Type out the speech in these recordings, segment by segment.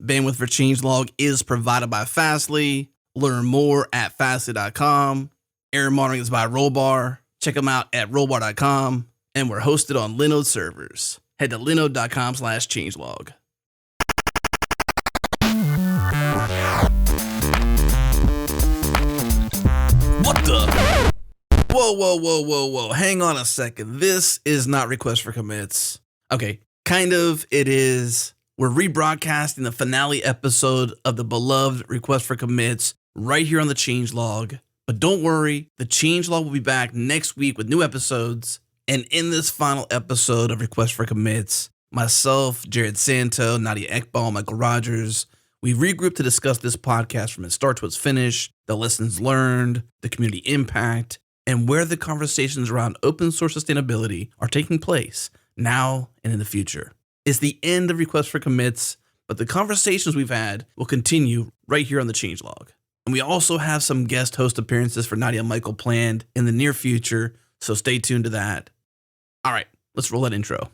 Bandwidth for Changelog is provided by Fastly. Learn more at fastly.com. Error monitoring is by Rollbar. Check them out at rollbar.com. And we're hosted on Linode servers. Head to linode.com/changelog. What the? Whoa. Hang on a second. This is not Request for Commits. Okay, kind of. It is. We're rebroadcasting the finale episode of the beloved Request for Commits right here on the Changelog. But don't worry, the Changelog will be back next week with new episodes. And in this final episode of Request for Commits, myself, Jared Santo, Nadia and Mikeal Rogers, we regrouped to discuss this podcast from its start to its finish, the lessons learned, the community impact, and where the conversations around open source sustainability are taking place now and in the future. It's the end of Request for Commits, but the conversations we've had will continue right here on the Changelog. And we also have some guest host appearances for Nadia and Mikeal planned in the near future, so stay tuned to that. All right, let's roll that intro.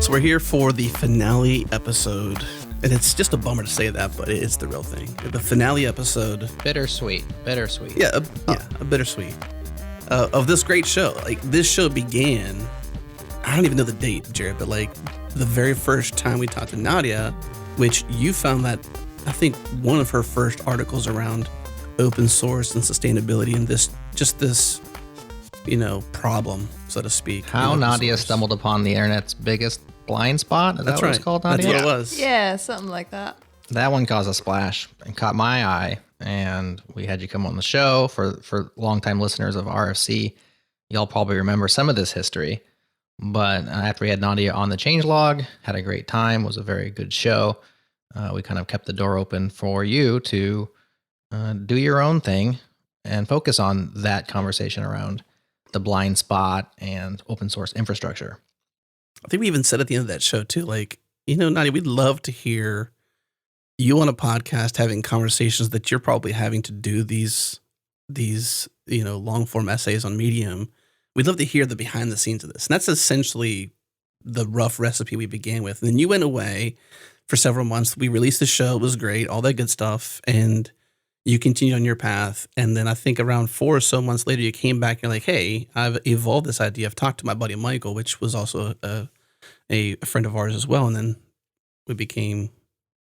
So we're here for the finale episode. And it's just a bummer to say that, but it's the real thing. The finale episode. Bittersweet. Yeah, a bittersweet. Of this great show. Like, this show began, I don't even know the date, Jared, but like the very first time we talked to Nadia, which you found that, I think, one of her first articles around open source and sustainability and this problem, so to speak. How Nadia stumbled upon the internet's biggest blind spot? Is that what it's called, Nadia? That's what it was. Yeah, something like that. That one caused a splash and caught my eye, and we had you come on the show. For longtime listeners of RFC, y'all probably remember some of this history. But after we had Nadia on the Changelog, had a great time, was a very good show. We kind of kept the door open for you to do your own thing and focus on that conversation around the blind spot and open source infrastructure. I think we even said at the end of that show too, like, Nadia, we'd love to hear you on a podcast having conversations that you're probably having to do these long form essays on Medium. We'd love to hear the behind the scenes of this. And that's essentially the rough recipe we began with. And then you went away for several months. We released the show. It was great. All that good stuff. And you continued on your path. And then I think around 4 or so months later, you came back and you're like, hey, I've evolved this idea. I've talked to my buddy Mikeal, which was also a friend of ours as well. And then we became,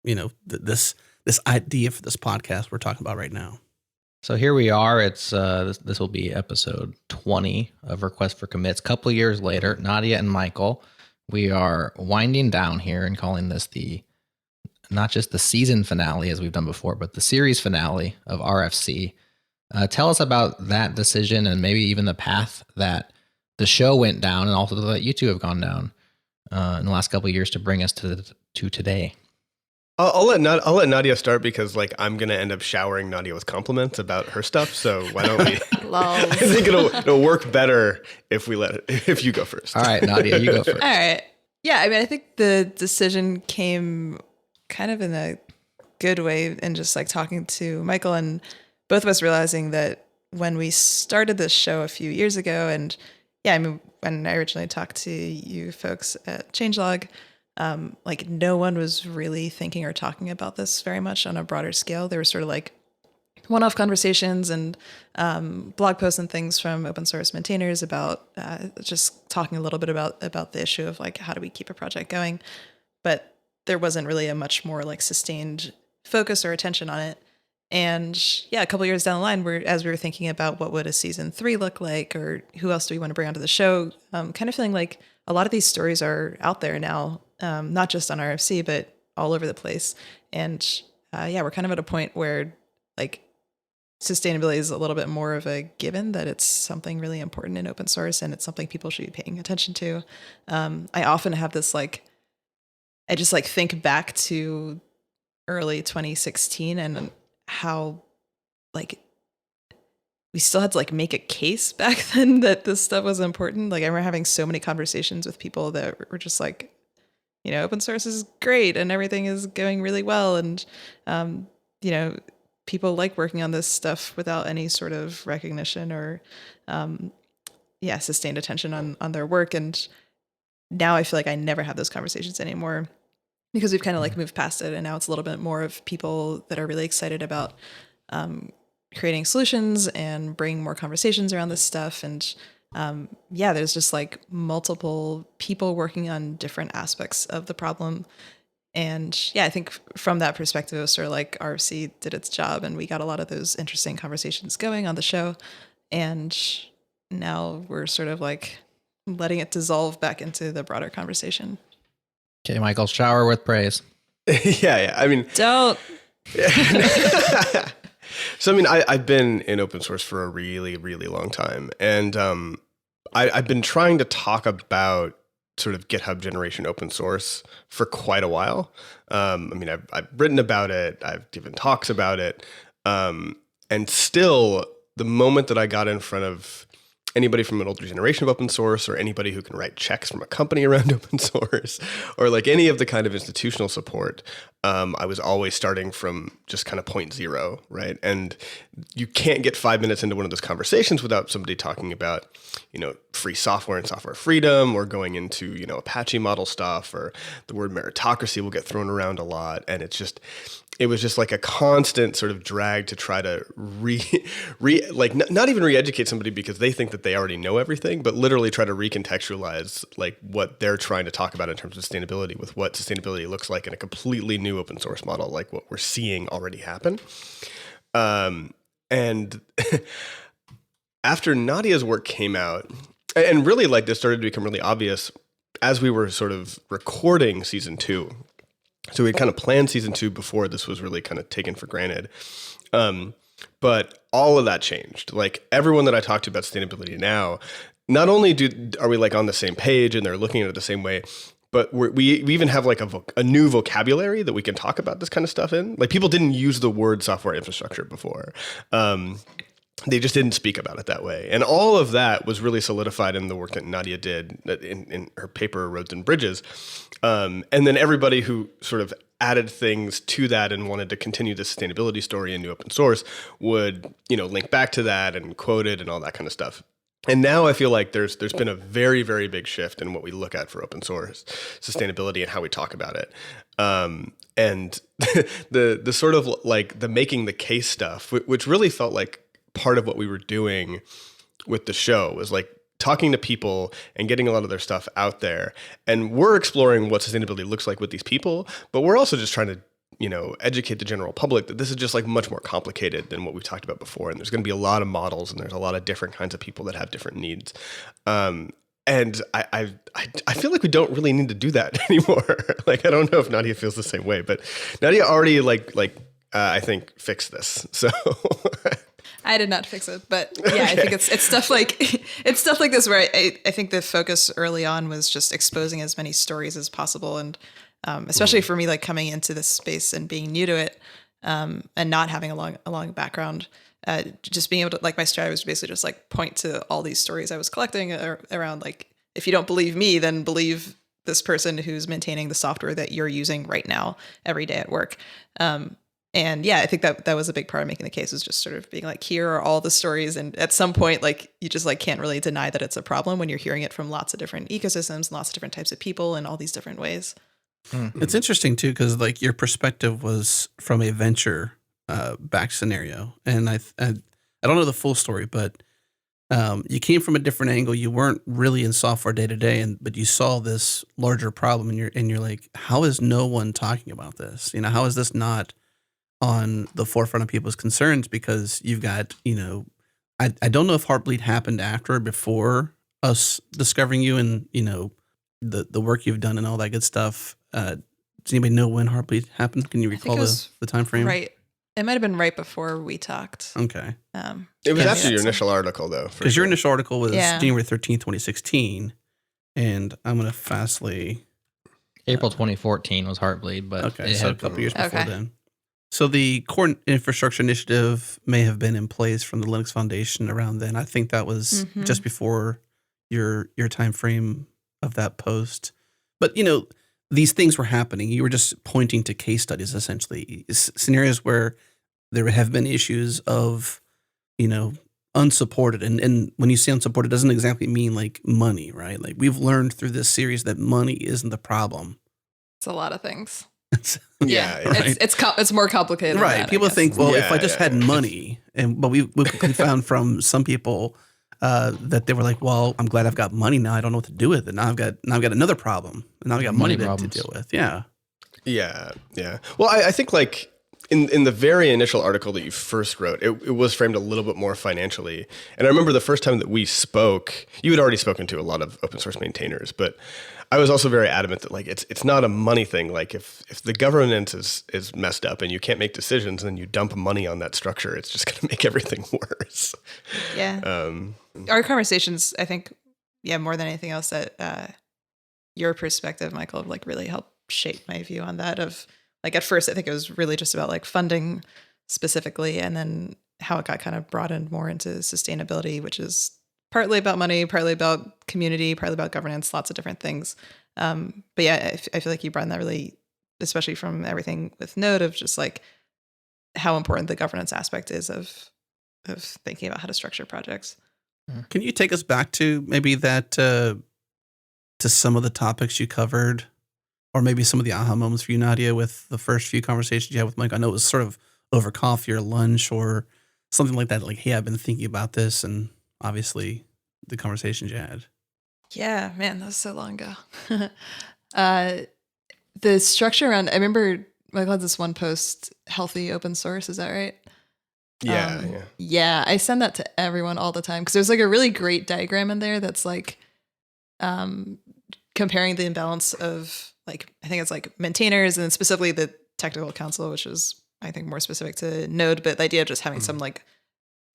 this idea for this podcast we're talking about right now. So here we are. It's this will be episode 20 of Request for Commits. A couple of years later, Nadia and Mikeal, we are winding down here and calling this not just the season finale as we've done before, but the series finale of RFC. Tell us about that decision and maybe even the path that the show went down and also that you two have gone down in the last couple of years to bring us to today. I'll let Nadia start because I'm gonna end up showering Nadia with compliments about her stuff. So why don't we? I think it'll work better if you go first. All right, Nadia, you go first. All right. Yeah, I think the decision came kind of in a good way and just talking to Mikeal and both of us realizing that when we started this show a few years ago, and when I originally talked to you folks at Changelog, no one was really thinking or talking about this very much on a broader scale. There were sort of one-off conversations and blog posts and things from open source maintainers about just talking a little bit about the issue of how do we keep a project going, but there wasn't really a much more sustained focus or attention on it. And a couple of years down the line, as we were thinking about what would a season 3 look like, or who else do we want to bring onto the show, kind of feeling like a lot of these stories are out there now, not just on RFC, but all over the place. And we're kind of at a point where sustainability is a little bit more of a given, that it's something really important in open source and it's something people should be paying attention to. I often have this I just think back to early 2016 and how we still had to make a case back then that this stuff was important. I remember having so many conversations with people that were just open source is great and everything is going really well. And, people like working on this stuff without any sort of recognition or, sustained attention on their work. And now I feel like I never have those conversations anymore because we've kind of like moved past it. And now it's a little bit more of people that are really excited about creating solutions and bringing more conversations around this stuff. And there's just like multiple people working on different aspects of the problem. And I think from that perspective, it was sort of like RFC did its job and we got a lot of those interesting conversations going on the show. And now we're sort of like letting it dissolve back into the broader conversation. Okay, Mikeal, shower with praise. Yeah. I mean, don't. So, I mean, I've been in open source for a really, really long time. And I've been trying to talk about sort of GitHub generation open source for quite a while. I mean, I've written about it. I've given talks about it. And still, the moment that I got in front of anybody from an older generation of open source or anybody who can write checks from a company around open source or like any of the kind of institutional support, I was always starting from just kind of point zero, right? And you can't get 5 minutes into one of those conversations without somebody talking about, free software and software freedom or going into, Apache model stuff, or the word meritocracy will get thrown around a lot. And it was just like a constant sort of drag to try to not even re-educate somebody because they think that they already know everything, but literally try to recontextualize like what they're trying to talk about in terms of sustainability with what sustainability looks like in a completely new open source model, like what we're seeing already happen. And after Nadia's work came out, and really like this started to become really obvious as we were sort of recording season 2. So we kind of planned season 2 before this was really kind of taken for granted. But all of that changed. Like everyone that I talk to about sustainability now, not only are we like on the same page and they're looking at it the same way, but we even have like a new vocabulary that we can talk about this kind of stuff in. Like people didn't use the word software infrastructure before. They just didn't speak about it that way. And all of that was really solidified in the work that Nadia did in her paper, Roads and Bridges. And then everybody who sort of added things to that and wanted to continue the sustainability story in new open source would, link back to that and quote it and all that kind of stuff. And now I feel like there's been a very, very big shift in what we look at for open source sustainability and how we talk about it. And the sort of like the making the case stuff, which really felt like part of what we were doing with the show, was like talking to people and getting a lot of their stuff out there. And we're exploring what sustainability looks like with these people, but we're also just trying to, educate the general public that this is just like much more complicated than what we've talked about before. And there's going to be a lot of models and there's a lot of different kinds of people that have different needs. And I feel like we don't really need to do that anymore. Like, I don't know if Nadia feels the same way, but Nadia already I think fixed this. So I did not fix it, but yeah, I think it's stuff like this where I think the focus early on was just exposing as many stories as possible, and especially for me, like coming into this space and being new to it, and not having a long background, just being able to, like, my strategy was basically just like point to all these stories I was collecting around, like, if you don't believe me, then believe this person who's maintaining the software that you're using right now every day at work. And I think that was a big part of making the case, was just sort of being like, here are all the stories. And at some point, like, you just like can't really deny that it's a problem when you're hearing it from lots of different ecosystems, lots of different types of people in all these different ways. It's interesting too, because like your perspective was from a venture back scenario. And I don't know the full story, but you came from a different angle. You weren't really in software day to day, but you saw this larger problem, and you're like, how is no one talking about this? How is this not on the forefront of people's concerns? Because you've got, I don't know if Heartbleed happened after or before us discovering you and, the work you've done and all that good stuff. Does anybody know when Heartbleed happened? Can you recall the time frame? Right. It might have been right before we talked. Okay. It was after your initial article, though. Because your initial article was January 13th, 2016. And I'm going to fastly... April 2014 was Heartbleed, but... Okay, so a couple years before then. So the core infrastructure initiative may have been in place from the Linux Foundation around then. I think that was just before your time frame of that post. But, these things were happening. You were just pointing to case studies, essentially, scenarios where there have been issues of, unsupported. And when you say unsupported, it doesn't exactly mean like money, right? Like we've learned through this series that money isn't the problem. It's a lot of things. Yeah. Right. It's more complicated than Right. that, I People guess. think, well, if Yeah, I just had money, but we quickly found from some people that they were like, well, I'm glad I've got money now. I don't know what to do with it. Now I've got another problem. And now I've got money Money to problems. deal with. Yeah. Yeah. Well, I think like in the very initial article that you first wrote, it was framed a little bit more financially. And I remember the first time that we spoke, you had already spoken to a lot of open source maintainers, but I was also very adamant that like it's not a money thing. Like if the governance is messed up and you can't make decisions, and then you dump money on that structure, it's just going to make everything worse. Yeah. Our conversations, I think, more than anything else, that your perspective, Mikeal, like really helped shape my view on that. Of like at first, I think it was really just about like funding specifically, and then how it got kind of broadened more into sustainability, which is partly about money, partly about community, partly about governance, lots of different things. But yeah, I feel like you brought in that really, especially from everything with Node, of just like how important the governance aspect is of thinking about how to structure projects. Can you take us back to maybe that, to some of the topics you covered, or maybe some of the aha moments for you, Nadia, with the first few conversations you had with Mike? I know it was sort of over coffee or lunch or something like that. Like, hey, I've been thinking about this, and obviously the conversations you had. Yeah, man, that was so long ago. The structure around, I remember Michael had this one post, healthy open source. Is that right? Yeah, I send that to everyone all the time because there's like a really great diagram in there that's like comparing the imbalance of like, I think it's like maintainers and specifically the technical council, which is I think more specific to Node, but the idea of just having some like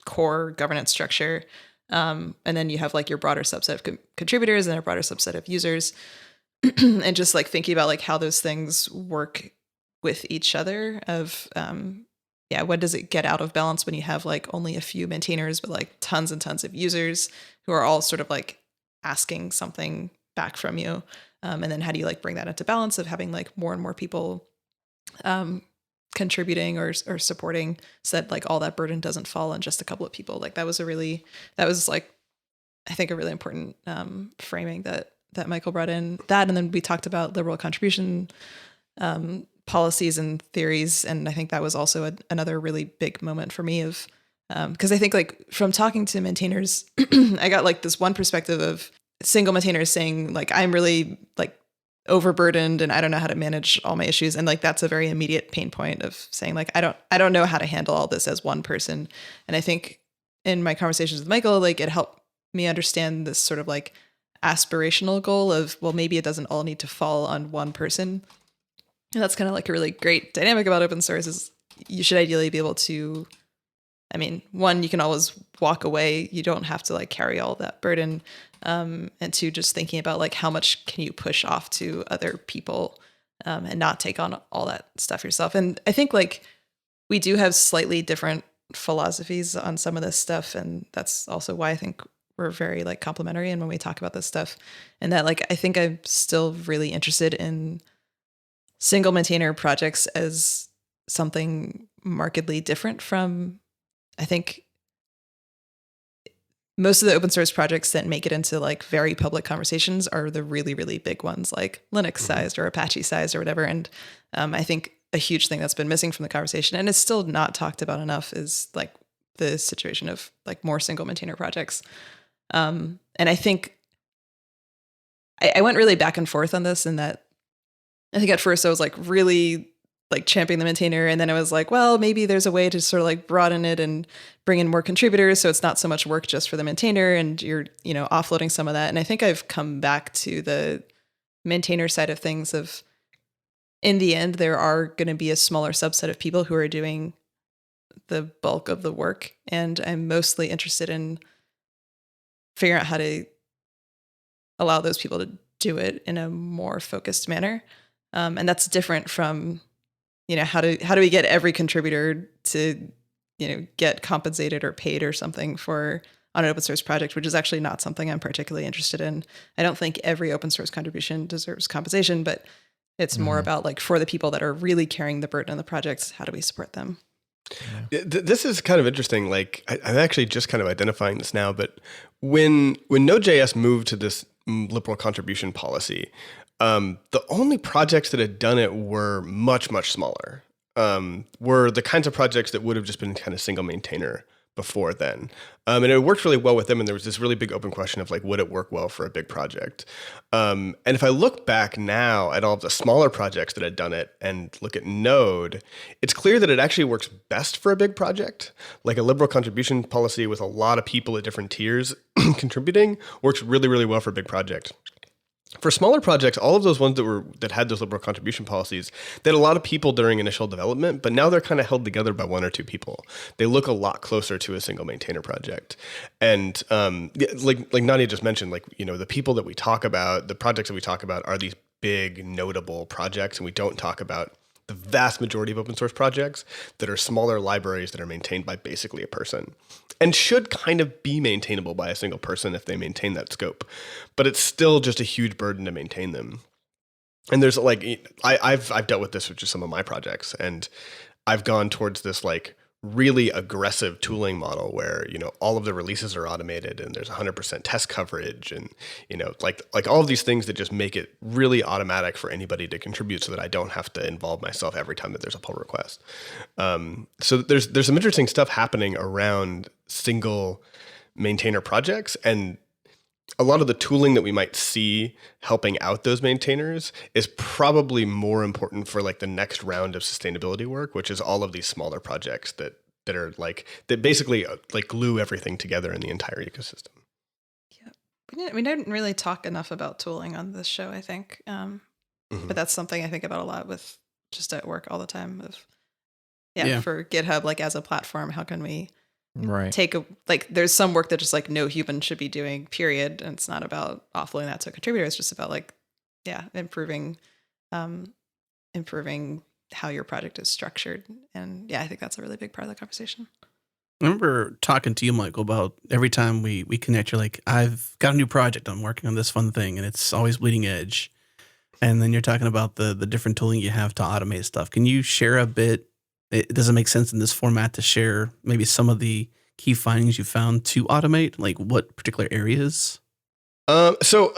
core governance structure. And then you have like your broader subset of contributors and a broader subset of users. And just like thinking about like how those things work with each other of, when does it get out of balance when you have like only a few maintainers, but like tons and tons of users who are all sort of like asking something back from you. And then how do you like bring that into balance of having like more and more people contributing or supporting so that like all that burden doesn't fall on just a couple of people. Like that was like, I think a really important framing that Mikeal brought in that. And then we talked about liberal contribution policies and theories. And I think that was also another really big moment for me of, because I think like from talking to maintainers, I got like this one perspective of single maintainers saying like, I'm really like overburdened and I don't know how to manage all my issues. And like, that's a very immediate pain point of saying like, I don't know how to handle all this as one person. And I think in my conversations with Mikeal, like it helped me understand this sort of like aspirational goal of, well, maybe it doesn't all need to fall on one person. And that's kind of like a really great dynamic about open source is you should ideally be able to, I mean, one, you can always walk away. You don't have to like carry all that burden. And two, just thinking about like how much can you push off to other people and not take on all that stuff yourself. And I think like we do have slightly different philosophies on some of this stuff. And that's also why I think we're very like complementary. And when we talk about this stuff and that like, I think I'm still really interested in single maintainer projects as something markedly different from, I think, most of the open source projects that make it into like very public conversations are the really, really big ones like Linux sized or Apache sized or whatever. And I think a huge thing that's been missing from the conversation and it's still not talked about enough is like the situation of like more single maintainer projects. And I think I went really back and forth on this in that I think at first I was like really like championing the maintainer. And then I was like, well, maybe there's a way to sort of like broaden it and bring in more contributors. So it's not so much work just for the maintainer and you're, offloading some of that. And I think I've come back to the maintainer side of things of in the end, there are going to be a smaller subset of people who are doing the bulk of the work. And I'm mostly interested in figuring out how to allow those people to do it in a more focused manner. And that's different from, how do we get every contributor to, get compensated or paid or something on an open source project, which is actually not something I'm particularly interested in. I don't think every open source contribution deserves compensation, but it's more about like for the people that are really carrying the burden of the projects, how do we support them? This is kind of interesting. Like I'm actually just kind of identifying this now, but when Node.js moved to this liberal contribution policy, the only projects that had done it were much, much smaller. Were the kinds of projects that would have just been kind of single maintainer before then. And it worked really well with them. And there was this really big open question of like, would it work well for a big project? And if I look back now at all of the smaller projects that had done it and look at Node, it's clear that it actually works best for a big project. Like a liberal contribution policy with a lot of people at different tiers contributing works really, really well for a big project. For smaller projects, all of those ones that had those liberal contribution policies, they had a lot of people during initial development, but now they're kind of held together by one or two people. They look a lot closer to a single maintainer project. And like Nadia just mentioned, like, you know, the people that we talk about, the projects that we talk about are these big notable projects, and we don't talk about the vast majority of open source projects that are smaller libraries that are maintained by basically a person and should kind of be maintainable by a single person if they maintain that scope. But it's still just a huge burden to maintain them. And there's like, I've dealt with this with just some of my projects, and I've gone towards this like really aggressive tooling model where, you know, all of the releases are automated and there's 100% test coverage, and, you know, like all of these things that just make it really automatic for anybody to contribute so that I don't have to involve myself every time that there's a pull request. So there's some interesting stuff happening around single maintainer projects, and a lot of the tooling that we might see helping out those maintainers is probably more important for like the next round of sustainability work, which is all of these smaller projects that are like, that basically like glue everything together in the entire ecosystem. Yeah. We didn't really talk enough about tooling on this show, I think. But that's something I think about a lot with just at work all the time of, for GitHub, like as a platform, how can we take there's some work that just like no human should be doing, period. And it's not about offloading that to a contributor. It's just about like, improving how your project is structured. And I think that's a really big part of the conversation. I remember talking to you, Michael, about every time we connect, you're like, I've got a new project. I'm working on this fun thing, and it's always bleeding edge. And then you're talking about the different tooling you have to automate stuff. Can you share a bit? It doesn't make sense in this format to share maybe some of the key findings you found to automate, like what particular areas? So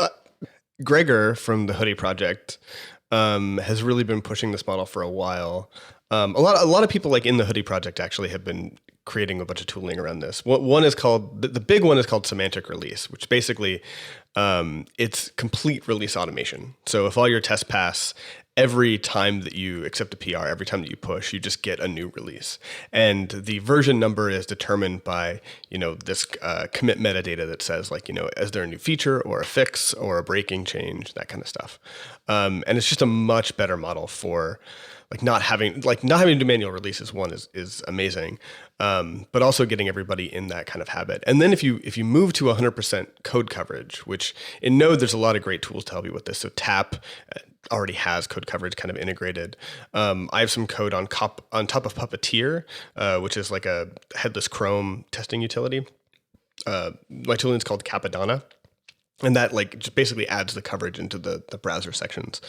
Gregor from the Hoodie Project has really been pushing this model for a while. A lot of people like in the Hoodie Project actually have been creating a bunch of tooling around this. One is called, the big one is called semantic release, which basically it's complete release automation. So if all your tests pass, every time that you accept a PR, every time that you push, you just get a new release. And the version number is determined by, you know, this commit metadata that says like, you know, is there a new feature or a fix or a breaking change, that kind of stuff. And it's just a much better model for like not having to do manual releases. One is amazing. But also getting everybody in that kind of habit. And then if you move to 100% code coverage, which in Node, there's a lot of great tools to help you with this. So Tap already has code coverage kind of integrated. I have some code on top of Puppeteer, which is like a headless Chrome testing utility. My tooling is called Capadonna. And that like just basically adds the coverage into the browser sections.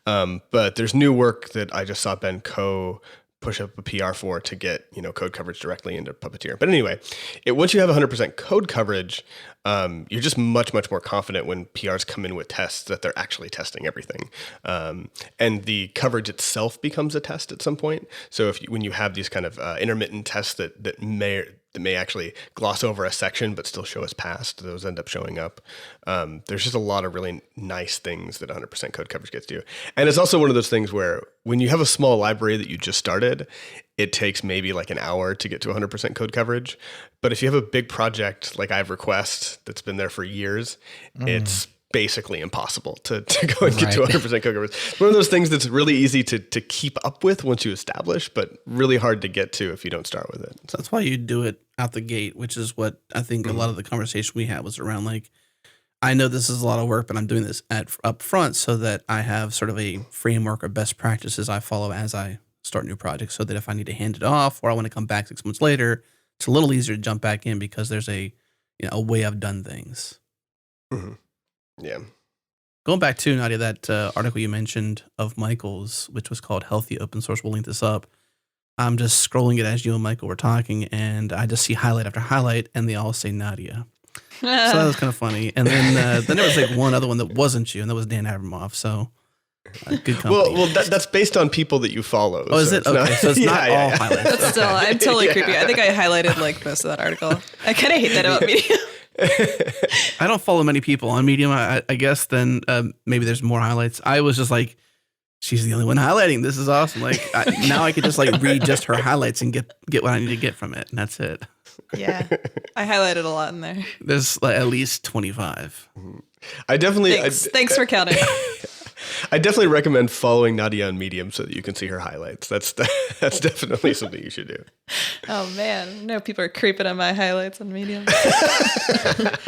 But there's new work that I just saw Ben Coe push up a PR for to get, you know, code coverage directly into Puppeteer. But anyway, once you have 100% code coverage, you're just much, much more confident when PRs come in with tests that they're actually testing everything. And the coverage itself becomes a test at some point. So when you have these kind of intermittent tests that may actually gloss over a section but still show as passed, those end up showing up. There's just a lot of really nice things that 100% code coverage gets to. And it's also one of those things where when you have a small library that you just started, it takes maybe like an hour to get to 100% code coverage. But if you have a big project like I have Request that's been there for years, it's basically impossible to go and get to 100% code coverage. It's one of those things that's really easy to keep up with once you establish, but really hard to get to if you don't start with it. So that's why you do it out the gate, which is what I think a lot of the conversation we had was around. Like, I know this is a lot of work, but I'm doing this up front so that I have sort of a framework or best practices I follow as I start new projects, so that if I need to hand it off or I want to come back 6 months later, it's a little easier to jump back in because there's a way I've done things. Mm-hmm. Yeah. Going back to, Nadia, that article you mentioned of Mikeal's, which was called Healthy Open Source, we'll link this up. I'm just scrolling it as you and Michael were talking, and I just see highlight after highlight, and they all say Nadia. So that was kind of funny. And then there was like one other one that wasn't you, and that was Dan Abramoff. So good company. Well, that's based on people that you follow. Oh, is it? Okay, so it's not all highlights. But still, I'm totally creepy. I think I highlighted like most of that article. I kind of hate that about Medium. I don't follow many people on Medium. I guess then maybe there's more highlights. I was just like, she's the only one highlighting. This is awesome. Like now I could just like read just her highlights and get what I need to get from it, and that's it. Yeah, I highlighted a lot in there. There's like at least 25. I definitely thanks for counting. I definitely recommend following Nadia on Medium so that you can see her highlights. That's definitely something you should do. Oh man, no, people are creeping on my highlights on Medium. That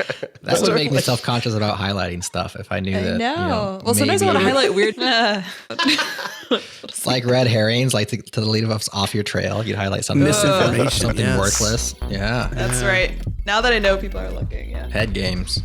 would make me self-conscious about highlighting stuff if I knew that. No. Well, sometimes I want to highlight weird. Like red herrings, like to lead us off your trail. You'd highlight something misinformation, something worthless. Yeah. That's right. Now that I know people are looking, yeah. Head games.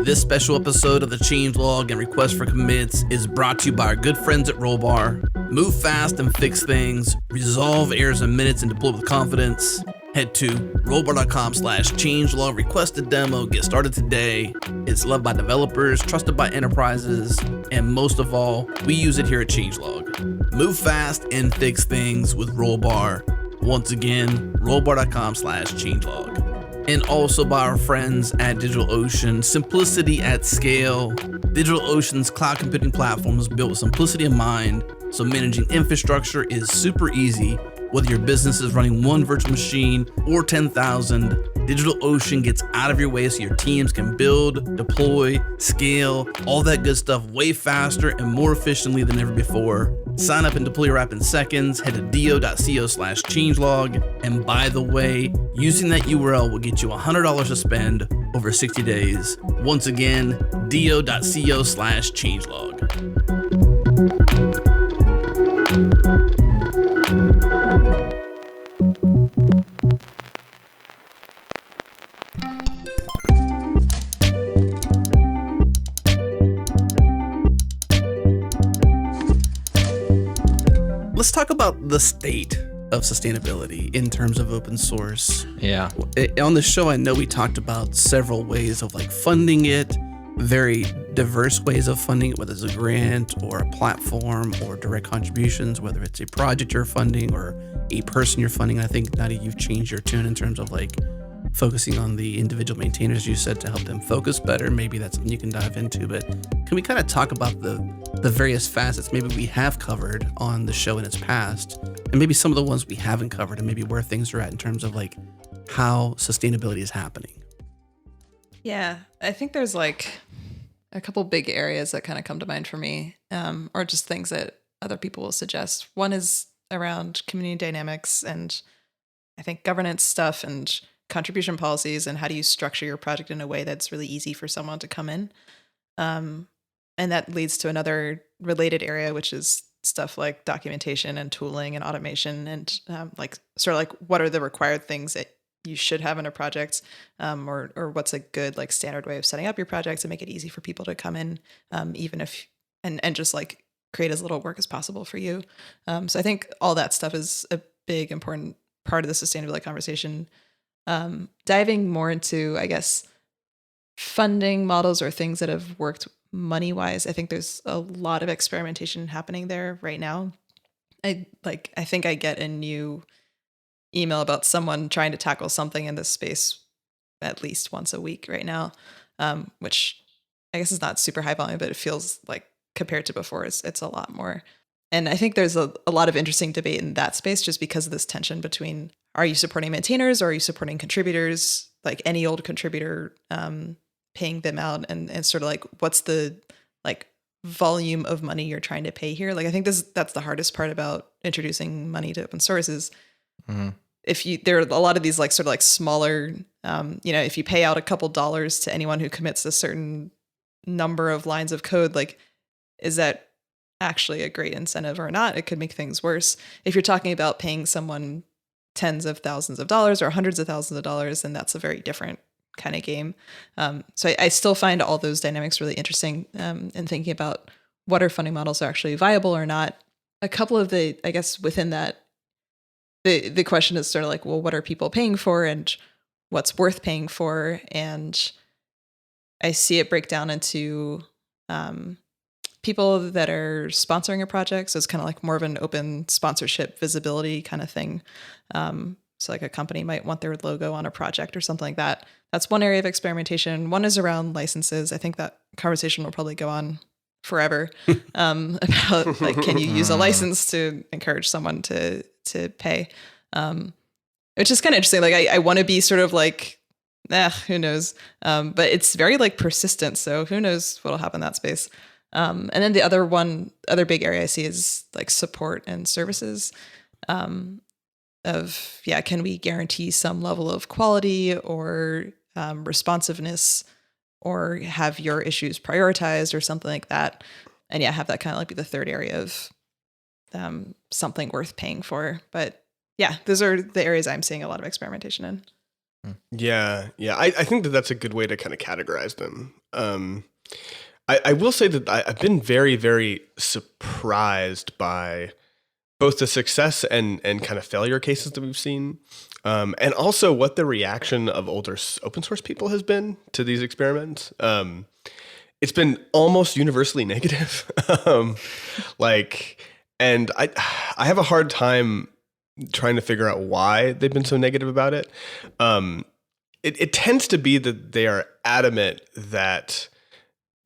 This special episode of the Changelog and Request for Commits is brought to you by our good friends at Rollbar. Move fast and fix things, resolve errors in minutes and deploy with confidence. Head to rollbar.com/changelog, request a demo, get started today. It's loved by developers, trusted by enterprises, and most of all, we use it here at Changelog. Move fast and fix things with Rollbar. Once again, rollbar.com/changelog. And also by our friends at DigitalOcean, simplicity at scale. DigitalOcean's cloud computing platform is built with simplicity in mind, so managing infrastructure is super easy. Whether your business is running one virtual machine or 10,000, DigitalOcean gets out of your way so your teams can build, deploy, scale, all that good stuff way faster and more efficiently than ever before. Sign up and deploy your app in seconds. Head to do.co/changelog. And by the way, using that URL will get you $100 to spend over 60 days. Once again, do.co/changelog. Let's talk about the state of sustainability in terms of open source. Yeah. On the show, I know we talked about several ways of like funding it, very diverse ways of funding it, whether it's a grant or a platform or direct contributions, whether it's a project you're funding or a person you're funding. I think, Nadia, you've changed your tune in terms of like focusing on the individual maintainers, you said, to help them focus better. Maybe that's something you can dive into, but can we kind of talk about the various facets maybe we have covered on the show in its past, and maybe some of the ones we haven't covered, and maybe where things are at in terms of like how sustainability is happening? Yeah, I think there's like a couple big areas that kind of come to mind for me, or just things that other people will suggest. One is around community dynamics and I think governance stuff and contribution policies, and how do you structure your project in a way that's really easy for someone to come in. And that leads to another related area, which is stuff like documentation and tooling and automation, and like sort of like what are the required things that you should have in a project, or what's a good like standard way of setting up your project to make it easy for people to come in, even if and just like create as little work as possible for you. So I think all that stuff is a big important part of the sustainability conversation. Diving more into, I guess, funding models or things that have worked money-wise, I think there's a lot of experimentation happening there right now. I think I get a new email about someone trying to tackle something in this space at least once a week right now, which I guess is not super high volume, but it feels like compared to before, it's a lot more. And I think there's a lot of interesting debate in that space just because of this tension between, are you supporting maintainers or are you supporting contributors, like any old contributor, paying them out, and sort of like what's the like volume of money you're trying to pay here. Like I think that's the hardest part about introducing money to open source is there are a lot of these like sort of like smaller, if you pay out a couple dollars to anyone who commits a certain number of lines of code, like is that actually a great incentive or not? It could make things worse. If you're talking about paying someone tens of thousands of dollars or hundreds of thousands of dollars, then that's a very different kind of game. So I still find all those dynamics really interesting in thinking about what are funding models are actually viable or not. A couple of the, I guess within that, the question is sort of like, well, what are people paying for and what's worth paying for? And I see it break down into people that are sponsoring a project. So it's kind of like more of an open sponsorship visibility kind of thing. So like a company might want their logo on a project or something like that. That's one area of experimentation. One is around licenses. I think that conversation will probably go on forever about like, can you use a license to encourage someone to pay? Which is kind of interesting. Like I want to be sort of like, who knows? But it's very like persistent. So who knows what'll happen in that space. And then the other big area I see is like support and services. Can we guarantee some level of quality or responsiveness, or have your issues prioritized or something like that? And have that kind of like be the third area of something worth paying for. But those are the areas I'm seeing a lot of experimentation in. Yeah. I think that's a good way to kind of categorize them. I will say that I've been very, very surprised by both the success and kind of failure cases that we've seen, and also what the reaction of older open source people has been to these experiments. It's been almost universally negative. And I have a hard time trying to figure out why they've been so negative about it. It tends to be that they are adamant that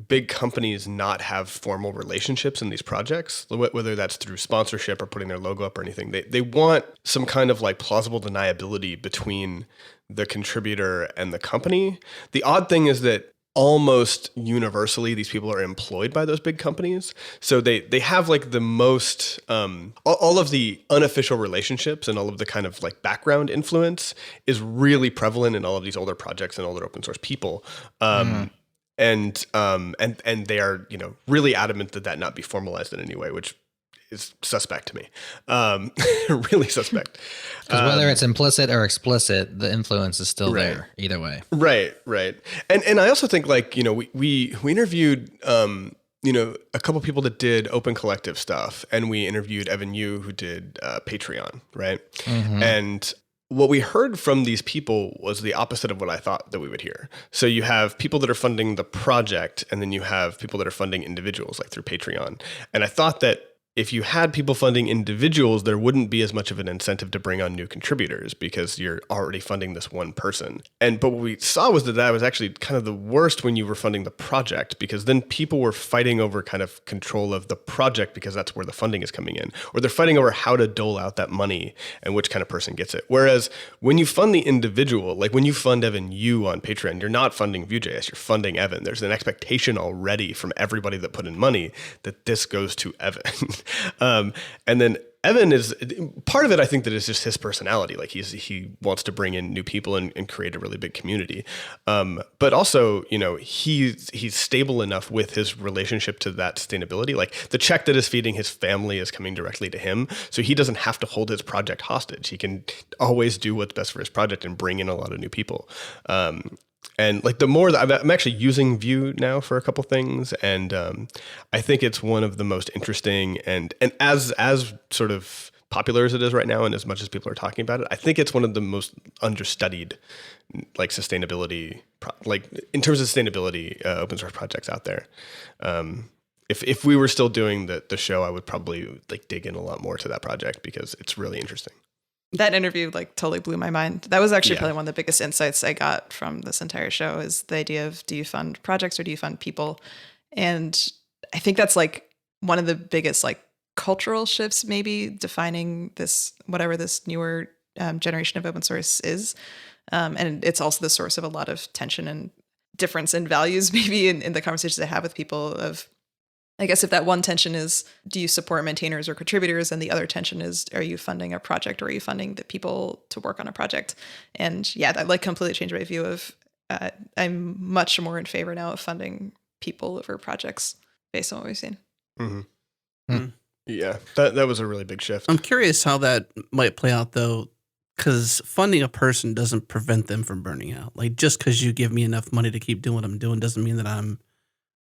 big companies not have formal relationships in these projects, whether that's through sponsorship or putting their logo up or anything. They want some kind of like plausible deniability between the contributor and the company. The odd thing is that almost universally these people are employed by those big companies. So they have like the most, all of the unofficial relationships and all of the kind of like background influence is really prevalent in all of these older projects and older open source people. And they are, really adamant that not be formalized in any way, which is suspect to me. Really suspect. Because whether it's implicit or explicit, the influence is still there either way. Right. And I also think like, we interviewed, a couple people that did open collective stuff, and we interviewed Evan Yu, who did Patreon, right? Mm-hmm. And what we heard from these people was the opposite of what I thought that we would hear. So you have people that are funding the project, and then you have people that are funding individuals, like through Patreon. And I thought that if you had people funding individuals, there wouldn't be as much of an incentive to bring on new contributors because you're already funding this one person. But what we saw was that was actually kind of the worst when you were funding the project, because then people were fighting over kind of control of the project because that's where the funding is coming in, or they're fighting over how to dole out that money and which kind of person gets it. Whereas when you fund the individual, like when you fund Evan Yu on Patreon, you're not funding Vue.js, you're funding Evan. There's an expectation already from everybody that put in money that this goes to Evan. And then Evan is part of it. I think that is just his personality. Like he wants to bring in new people and create a really big community. But also, he's stable enough with his relationship to that sustainability. Like the check that is feeding his family is coming directly to him. So he doesn't have to hold his project hostage. He can always do what's best for his project and bring in a lot of new people. And like the more that I'm actually using Vue now for a couple things, and I think it's one of the most interesting and as sort of popular as it is right now, and as much as people are talking about it, I think it's one of the most understudied like sustainability, like in terms of sustainability open source projects out there. If we were still doing the show, I would probably like dig in a lot more to that project because it's really interesting. That interview like totally blew my mind. That was actually probably one of the biggest insights I got from this entire show, is the idea of, do you fund projects or do you fund people? And I think that's like one of the biggest like cultural shifts, maybe defining this, whatever this newer generation of open source is. And it's also the source of a lot of tension and difference in values, maybe in the conversations I have with people of, I guess if that one tension is, do you support maintainers or contributors? And the other tension is, are you funding a project or are you funding the people to work on a project? And that like completely changed my view of, I'm much more in favor now of funding people over projects based on what we've seen. Mm-hmm. Mm-hmm. Yeah, that was a really big shift. I'm curious how that might play out though, because funding a person doesn't prevent them from burning out. Like, just because you give me enough money to keep doing what I'm doing doesn't mean that I'm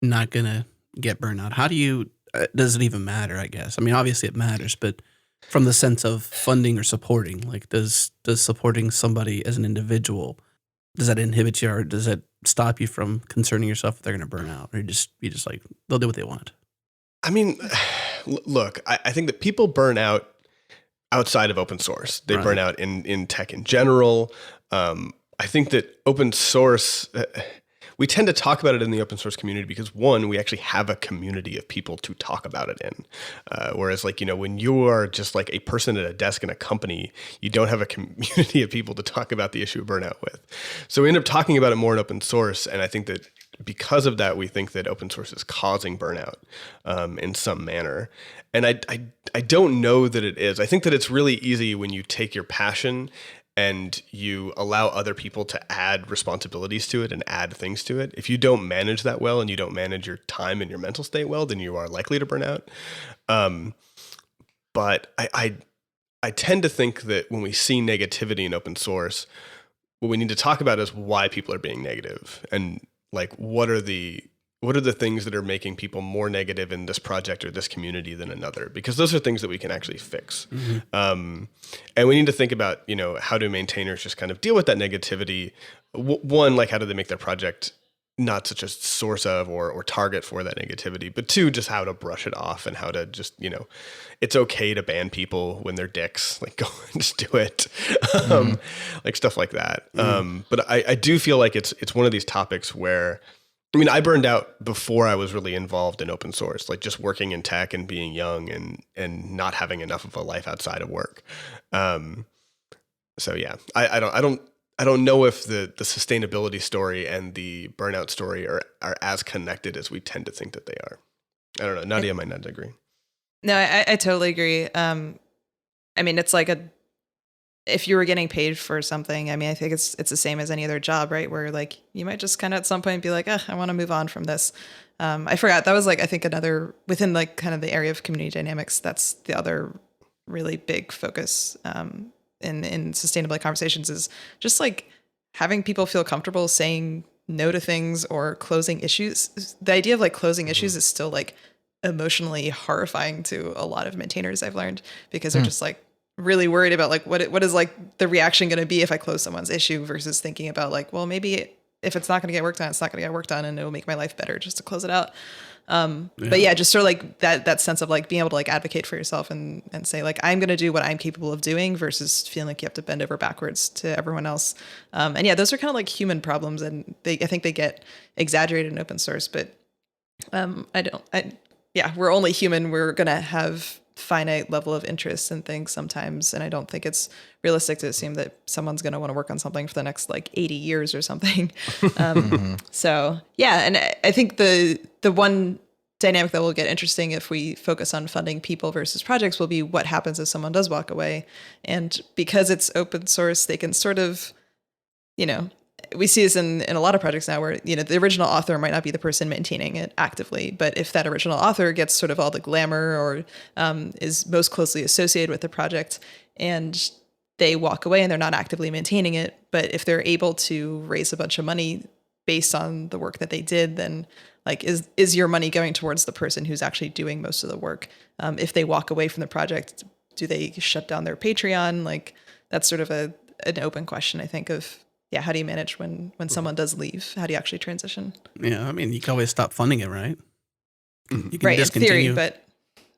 not gonna get burnout. How do you? Does it even matter? I guess. I mean, obviously it matters, but from the sense of funding or supporting, like, does supporting somebody as an individual, does that inhibit you, or does that stop you from concerning yourself if they're gonna burn out, or you just like they'll do what they want? I mean, look, I think that people burn out outside of open source. They burn out in tech in general. I think that open source, we tend to talk about it in the open source community because, one, we actually have a community of people to talk about it in. Whereas, like, when you are just like a person at a desk in a company, you don't have a community of people to talk about the issue of burnout with. So we end up talking about it more in open source. And I think that because of that, we think that open source is causing burnout in some manner. And I don't know that it is. I think that it's really easy when you take your passion and you allow other people to add responsibilities to it and add things to it. If you don't manage that well and you don't manage your time and your mental state well, then you are likely to burn out. But I tend to think that when we see negativity in open source, what we need to talk about is why people are being negative, and like what are the things that are making people more negative in this project or this community than another, because those are things that we can actually fix. And we need to think about, how do maintainers just kind of deal with that negativity? One, like, how do they make their project not such a source of or target for that negativity, but two, just how to brush it off and how to just, it's okay to ban people when they're dicks, like, go and just do it. Like stuff like that. But I do feel like it's one of these topics where, I mean, I burned out before I was really involved in open source, like just working in tech and being young and not having enough of a life outside of work. So yeah, I don't know if the sustainability story and the burnout story are as connected as we tend to think that they are. I don't know. Nadia might not agree. No, I totally agree. I mean, it's like if you were getting paid for something, I mean, I think it's the same as any other job, right? Where like you might just kind of at some point be like, I want to move on from this. I forgot that was like, I think another within like kind of the area of community dynamics. That's the other really big focus in sustainability conversations is just like having people feel comfortable saying no to things or closing issues. The idea of like closing issues is still like emotionally horrifying to a lot of maintainers, I've learned, because they're just like really worried about like what is like the reaction going to be if I close someone's issue versus thinking about like, well, maybe if it's not going to get worked on, it's not going to get worked on and it'll make my life better just to close it out. But yeah, just sort of like that sense of like being able to like advocate for yourself and say like, I'm going to do what I'm capable of doing versus feeling like you have to bend over backwards to everyone else. And yeah, those are kind of like human problems and I think they get exaggerated in open source, but we're only human. We're going to have finite level of interest in things sometimes. And I don't think it's realistic to assume that someone's going to want to work on something for the next like 80 years or something. So yeah. And I think the one dynamic that will get interesting if we focus on funding people versus projects will be what happens if someone does walk away. And because it's open source, they can sort of, we see this in a lot of projects now where, the original author might not be the person maintaining it actively, but if that original author gets sort of all the glamour or is most closely associated with the project and they walk away and they're not actively maintaining it, but if they're able to raise a bunch of money based on the work that they did, then like, is your money going towards the person who's actually doing most of the work? If they walk away from the project, do they shut down their Patreon? Like, that's sort of an open question, I think, of, yeah, how do you manage when someone does leave? How do you actually transition? Yeah, I mean, you can always stop funding it, right? You can right, in discontinue. theory,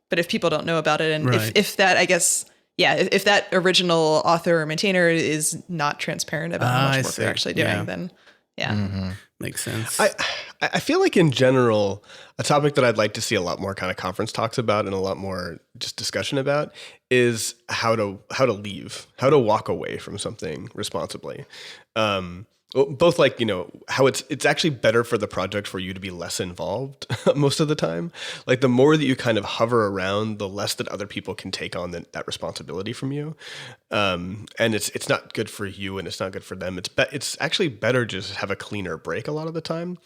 but if people don't know about it, and Right. if that, I guess, yeah, if that original author or maintainer is not transparent about how much work they're actually doing, then yeah. Makes sense. I feel like in general, a topic that I'd like to see a lot more kind of conference talks about and a lot more just discussion about is how to leave, how to walk away from something responsibly. both like, how it's actually better for the project for you to be less involved most of the time. Like the more that you kind of hover around, the less that other people can take on that responsibility from you. And it's not good for you and it's not good for them. It's actually better just have a cleaner break a lot of the time.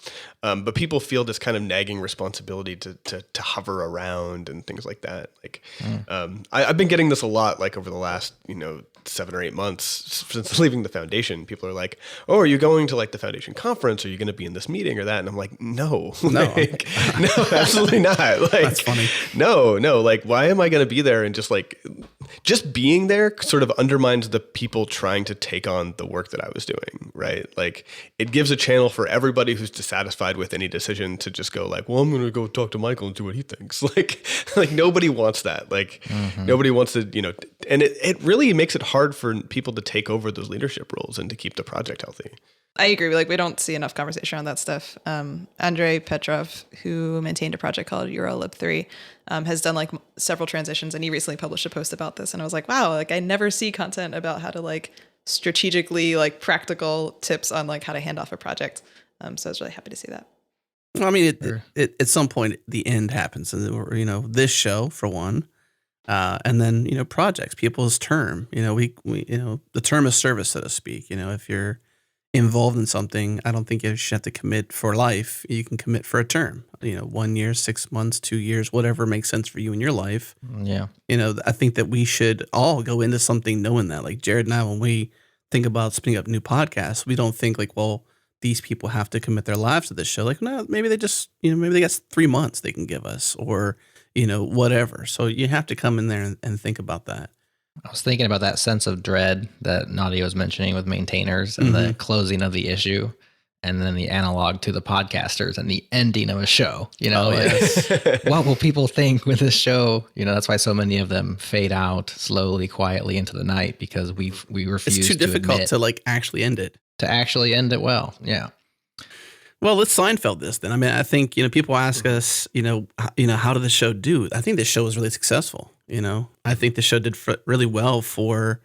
But people feel this kind of nagging responsibility to hover around and things like that. Like, I've been getting this a lot, like over the last, 7 or 8 months since leaving the foundation. People are like, "Oh, are you going to like the foundation conference? Are you going to be in this meeting or that?" And I'm like, no, no, absolutely not. Like, that's funny. No. Like, why am I going to be there? And just being there sort of undermines the people trying to take on the work that I was doing. Right. Like it gives a channel for everybody who's dissatisfied with any decision to just go like, well, I'm going to go talk to Mikeal and see what he thinks. Like nobody wants that. Like nobody wants to, and it really makes it hard for people to take over those leadership roles and to keep the project healthy. I agree. Like we don't see enough conversation on that stuff. Andrei Petrov, who maintained a project called EuroLib 3, has done like several transitions, and he recently published a post about this. And I was like, wow, like I never see content about how to like strategically like practical tips on like how to hand off a project. So I was really happy to see that. Well, I mean, it at some point the end happens, and this show for one. And then, projects, people's term, we the term of service, so to speak, if you're involved in something, I don't think you should have to commit for life. You can commit for a term, 1 year, 6 months, 2 years, whatever makes sense for you in your life. Yeah. I think that we should all go into something knowing that, like Jared and I, when we think about spinning up new podcasts, we don't think like, well, these people have to commit their lives to this show. Like, no, maybe they just, maybe they got 3 months they can give us, or whatever. So you have to come in there and think about that. I was thinking about that sense of dread that Nadia was mentioning with maintainers and the closing of the issue, and then the analog to the podcasters and the ending of a show. What will people think with this show? That's why so many of them fade out slowly, quietly into the night, because we refuse. It's too difficult to like actually end it. To actually end it well, yeah. Well, let's Seinfeld this then. I mean, I think, people ask us, how did the show do? I think the show was really successful. I think the show did really well for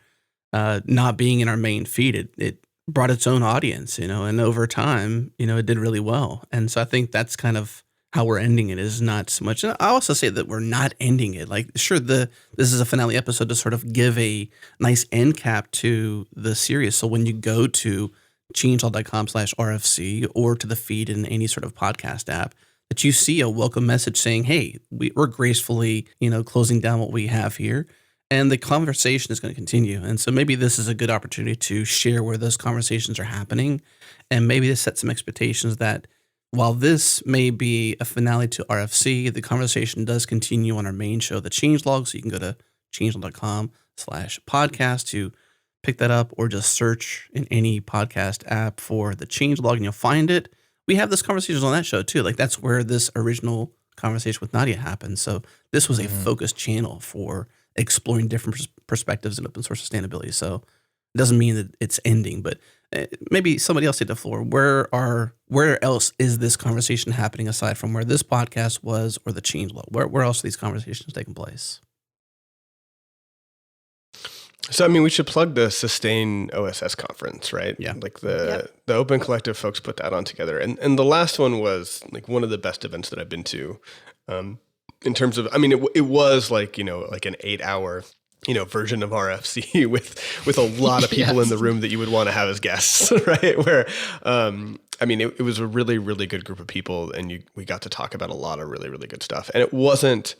not being in our main feed. It brought its own audience, and over time, it did really well. And so I think that's kind of how we're ending it, is not so much. And I also say that we're not ending it. Like, sure, this is a finale episode to sort of give a nice end cap to the series. So when you go to changelog.com/RFC or to the feed in any sort of podcast app, that you see a welcome message saying, hey, we're gracefully, closing down what we have here. And the conversation is going to continue. And so maybe this is a good opportunity to share where those conversations are happening. And maybe to set some expectations that while this may be a finale to RFC, the conversation does continue on our main show, the Changelog. So you can go to changelog.com/podcast to pick that up, or just search in any podcast app for the Changelog and you'll find it. We have this conversations on that show too. Like that's where this original conversation with Nadia happened. So this was a focused channel for exploring different perspectives in open source sustainability. So it doesn't mean that it's ending, but maybe somebody else take the floor. Where else is this conversation happening aside from where this podcast was or the Changelog? Where else are these conversations taking place? So, I mean, we should plug the Sustain OSS conference, right? Yeah. Like the Open Collective folks put that on together. And the last one was like one of the best events that I've been to, in terms of, I mean, it was like, like an 8-hour, version of RFC with a lot of people in the room that you would want to have as guests, right? Where, I mean, it was a really, really good group of people, and we got to talk about a lot of really, really good stuff. And it wasn't,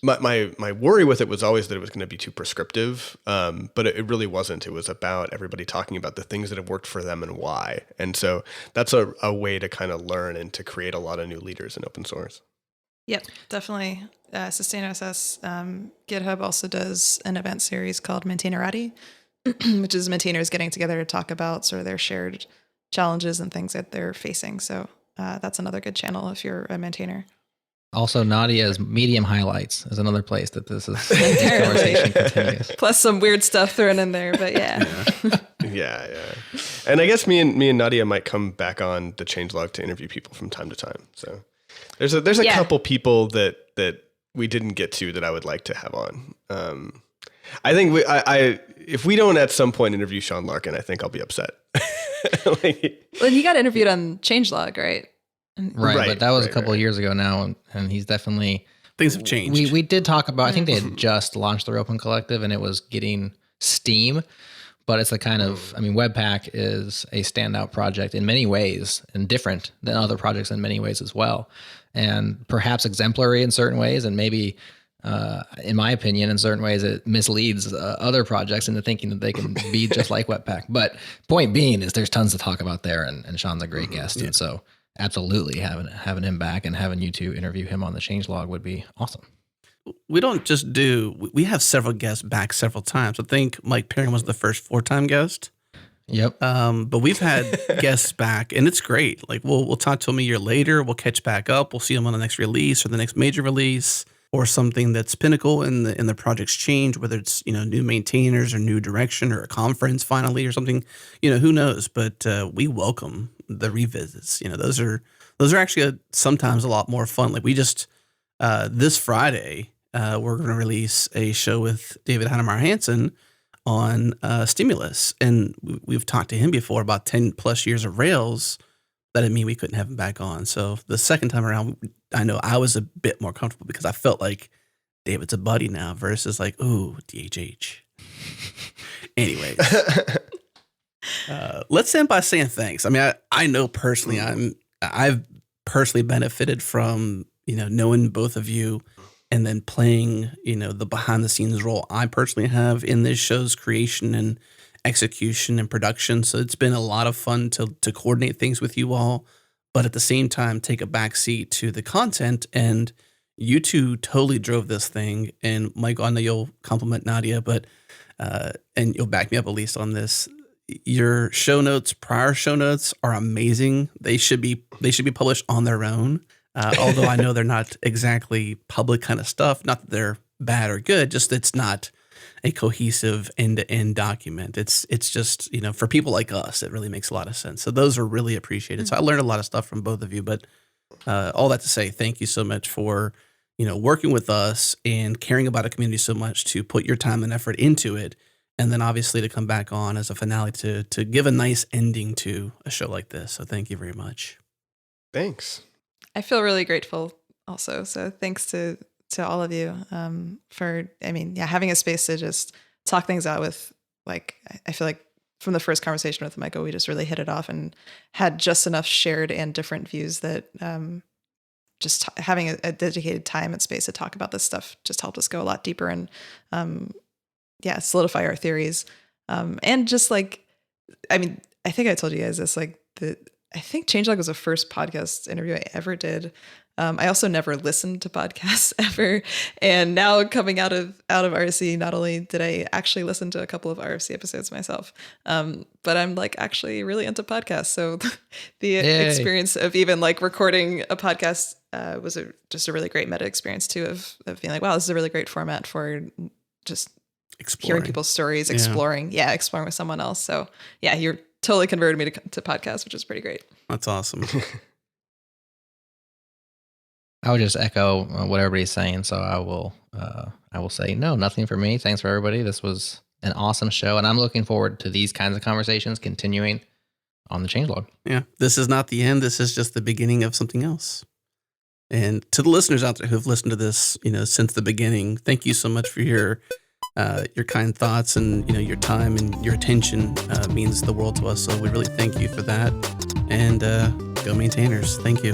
my worry with it was always that it was going to be too prescriptive, but it really wasn't. It was about everybody talking about the things that have worked for them and why. And so that's a way to kind of learn and to create a lot of new leaders in open source. Yep, definitely. Sustain OSS. GitHub also does an event series called Maintainerati, which is maintainers getting together to talk about sort of their shared challenges and things that they're facing. So that's another good channel if you're a maintainer. Also, Nadia's Medium Highlights is another place that this conversation continues. Plus some weird stuff thrown in there, but yeah. Yeah. And I guess me and Nadia might come back on the Changelog to interview people from time to time. So there's a couple people that we didn't get to that I would like to have on. I think if we don't at some point interview Sean Larkin, I think I'll be upset. Well, he got interviewed on Changelog, right? Right, but that was a couple of years ago now, and he's definitely... Things have changed. We did talk about, I think they had just launched their Open Collective, and it was getting steam, but it's the kind of, I mean, Webpack is a standout project in many ways and different than other projects in many ways as well. And perhaps exemplary in certain ways, and maybe, in my opinion, in certain ways, it misleads other projects into thinking that they can be just like Webpack. But point being is there's tons to talk about there, and Sean's a great guest. And so absolutely having him back and having you two interview him on the Changelog would be awesome. We don't just we have several guests back several times. I think Mike Perrin was the first 4-time guest. Yep. But we've had guests back, and it's great. Like we'll talk to them a year later. We'll catch back up. We'll see them on the next release or the next major release or something that's pinnacle in the project's change, whether it's, new maintainers or new direction or a conference finally or something, who knows? But we welcome the revisits. Those are actually sometimes a lot more fun. Like we just this Friday we're going to release a show with David Heinemeier Hansen on Stimulus, and we've talked to him before about 10 plus years of Rails. That didn't mean we couldn't have him back on. So the second time around, I know I was a bit more comfortable because I felt like David's a buddy now versus like, ooh, DHH. Anyways, let's end by saying thanks. I mean, I know personally, I've personally benefited from, knowing both of you and then playing, the behind the scenes role I personally have in this show's creation and execution and production. So it's been a lot of fun to coordinate things with you all, but at the same time, take a backseat to the content. And you two totally drove this thing. And Mike, I know you'll compliment Nadia, but, and you'll back me up at least on this. Your prior show notes are amazing. They should be published on their own. Although I know they're not exactly public kind of stuff, not that they're bad or good, just it's not a cohesive end-to-end document. It's just, for people like us, it really makes a lot of sense. So those are really appreciated. So I learned a lot of stuff from both of you, but all that to say, thank you so much for, working with us and caring about a community so much to put your time and effort into it. And then obviously to come back on as a finale to give a nice ending to a show like this. So thank you very much. Thanks. I feel really grateful also. So thanks to all of you for, having a space to just talk things out with, like, I feel like from the first conversation with Michael, we just really hit it off and had just enough shared and different views that just having a dedicated time and space to talk about this stuff just helped us go a lot deeper and solidify our theories. And just like, I think I told you guys this, like I think Changelog was the first podcast interview I ever did. I also never listened to podcasts ever. And now coming out of RFC, not only did I actually listen to a couple of RFC episodes myself, but I'm like actually really into podcasts. So the experience of even like recording a podcast was just a really great meta experience too of being like, wow, this is a really great format for just hearing people's stories, exploring with someone else. So yeah, you're totally converted me to podcasts, which is pretty great. That's awesome. I would just echo what everybody's saying. So I will say, no, nothing for me. Thanks for everybody. This was an awesome show. And I'm looking forward to these kinds of conversations continuing on the Changelog. Yeah. This is not the end. This is just the beginning of something else. And to the listeners out there who've listened to this, since the beginning, thank you so much for your kind thoughts and, your time and your attention means the world to us. So we really thank you for that. And go maintainers. Thank you.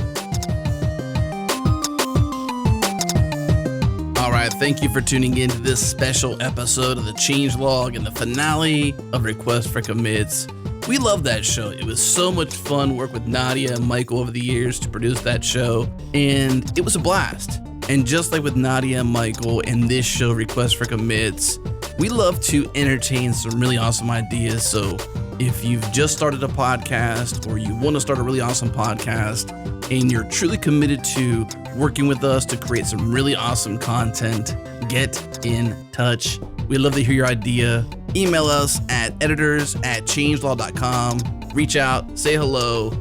All right. Thank you for tuning in to this special episode of the Changelog and the finale of Request for Commits. We love that show. It was so much fun work with Nadia and Mikeal over the years to produce that show. And it was a blast. And just like with Nadia and Mikeal in this show, Request for Commits, we love to entertain some really awesome ideas. So if you've just started a podcast or you want to start a really awesome podcast and you're truly committed to working with us to create some really awesome content, get in touch. We'd love to hear your idea. Email us at editors@changelog.com. Reach out, say hello.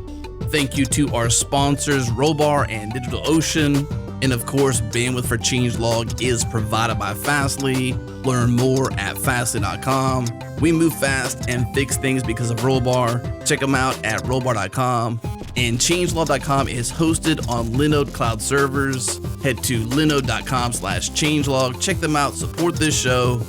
Thank you to our sponsors, Rollbar and DigitalOcean. And of course, bandwidth for Changelog is provided by Fastly. Learn more at fastly.com. We move fast and fix things because of Rollbar. Check them out at rollbar.com. And changelog.com is hosted on Linode cloud servers. Head to linode.com/changelog. Check them out. Support this show.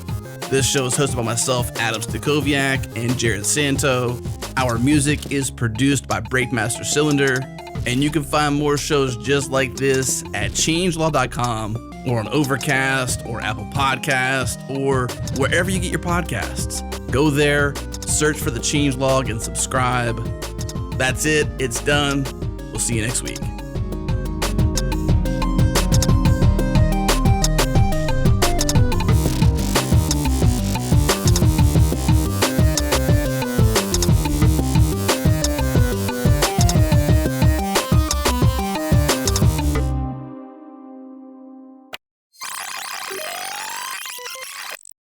This show is hosted by myself, Adam Stakoviak, and Jared Santo. Our music is produced by Breakmaster Cylinder. And you can find more shows just like this at changelog.com or on Overcast or Apple Podcast or wherever you get your podcasts. Go there, search for the Changelog, and subscribe. That's it. It's done. We'll see you next week.